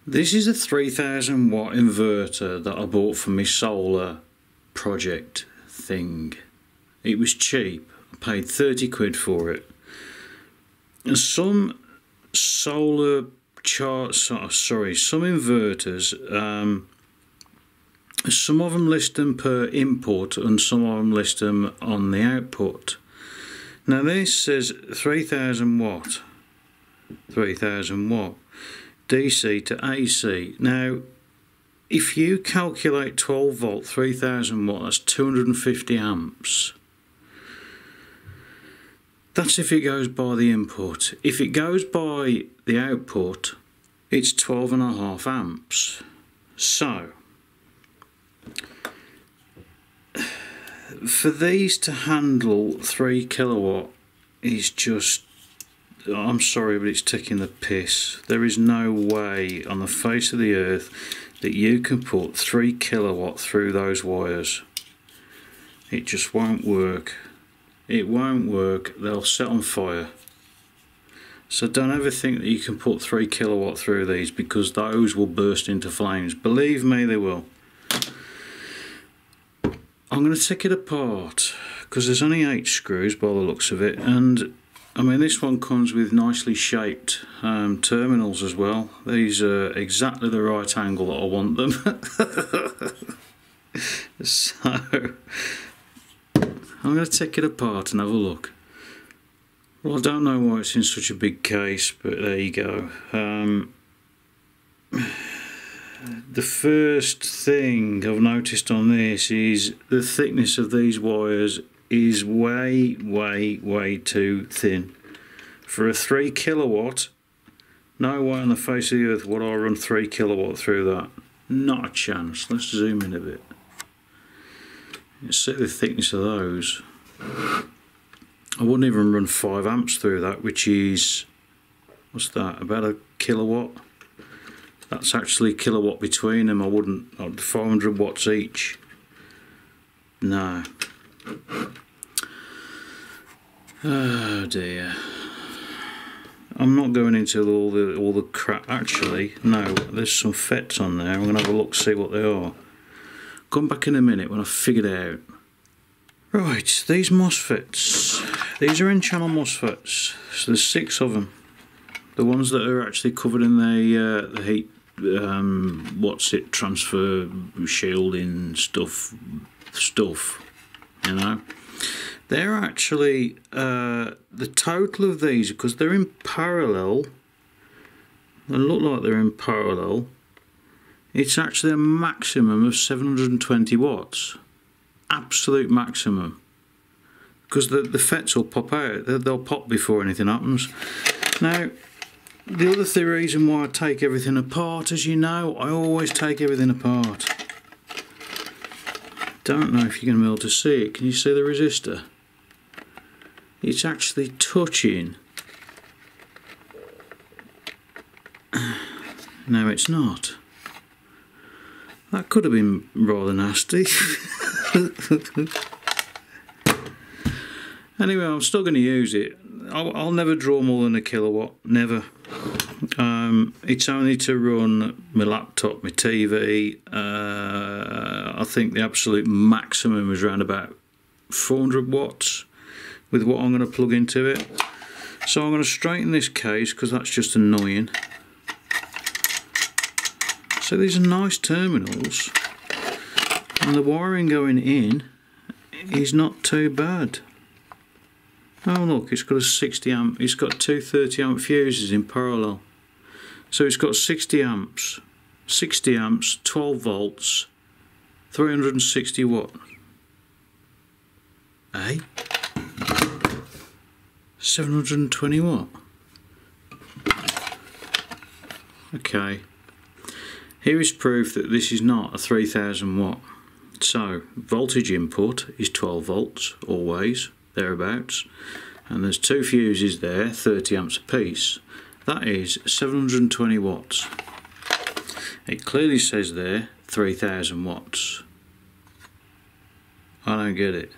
This is a 3000 watt inverter that I bought for my solar project thing. It was cheap. I paid 30 quid for it. And some solar some inverters, some of them list them per input and some of them list them on the output. Now this says 3000 watt, 3000 watt. DC to AC. Now if you calculate 12 volt 3000 watt, that's 250 amps. That's if it goes by the input. If it goes by the output, it's 12.5 amps. So for these to handle 3 kilowatt is just, I'm sorry, but it's taking the piss. There is no way on the face of the earth that you can put 3 kilowatt through those wires. It just won't work. It won't work. They'll set on fire. So don't ever think that you can put 3 kilowatt through these, because those will burst into flames. Believe me, they will. I'm going to take it apart because there's only 8 screws by the looks of it, and I mean, this one comes with nicely shaped terminals as well. These are exactly the right angle that I want them. So I'm going to take it apart and have a look. Well, I don't know why it's in such a big case, but there you go. The first thing I've noticed on this is the thickness of these wires is way too thin. For a 3 kilowatt, no way on the face of the earth would I run 3 kilowatt through that. Not a chance. Let's zoom in a bit. You see the thickness of those. I wouldn't even run 5 amps through that, which is, what's that, about a kilowatt? That's actually kilowatt between them. I wouldn't, 400 watts each. No. Oh dear. I'm not going into all the crap. Actually, no, there's some FETs on there. I'm going to have a look, see what they are. Come back in a minute when I've figured it out. Right, these MOSFETs. These are in-channel MOSFETs. So there's 6 of them. The ones that are actually covered in the heat, transfer shielding stuff, you know. They're actually the total of these, because they're in parallel, they look like they're in parallel, it's actually a maximum of 720 watts, absolute maximum, because the FETs will pop out. They'll pop before anything happens. Now the other reason why I take everything apart, as you know, I always take everything apart. Don't know if you're going to be able to see it. Can you see the resistor? It's actually touching. No, it's not. That could have been rather nasty. Anyway, I'm still going to use it. I'll never draw more than a kilowatt. Never. It's only to run my laptop, my TV. I think the absolute maximum is around about 400 watts with what I'm going to plug into it. So I'm going to straighten this case because that's just annoying. So these are nice terminals, and the wiring going in is not too bad. Oh look, it's got a 60 amp, it's got 2 30 amp fuses in parallel. So it's got 60 amps, 12 volts, 360 watt. Eh? 720 watt. Okay. Here is proof that this is not a 3000 watt. So, voltage input is 12 volts, always, thereabouts. And there's 2 fuses there, 30 amps apiece. That is 720 watts. It clearly says there 3000 watts. I don't get it.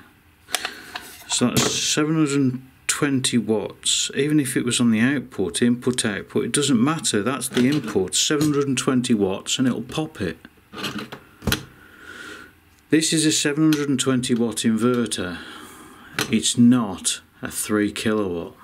So that's 720 720 watts, even if it was on the output, input, it doesn't matter, that's the input, 720 watts, and it'll pop it. This is a 720 watt inverter, it's not a 3 kilowatt.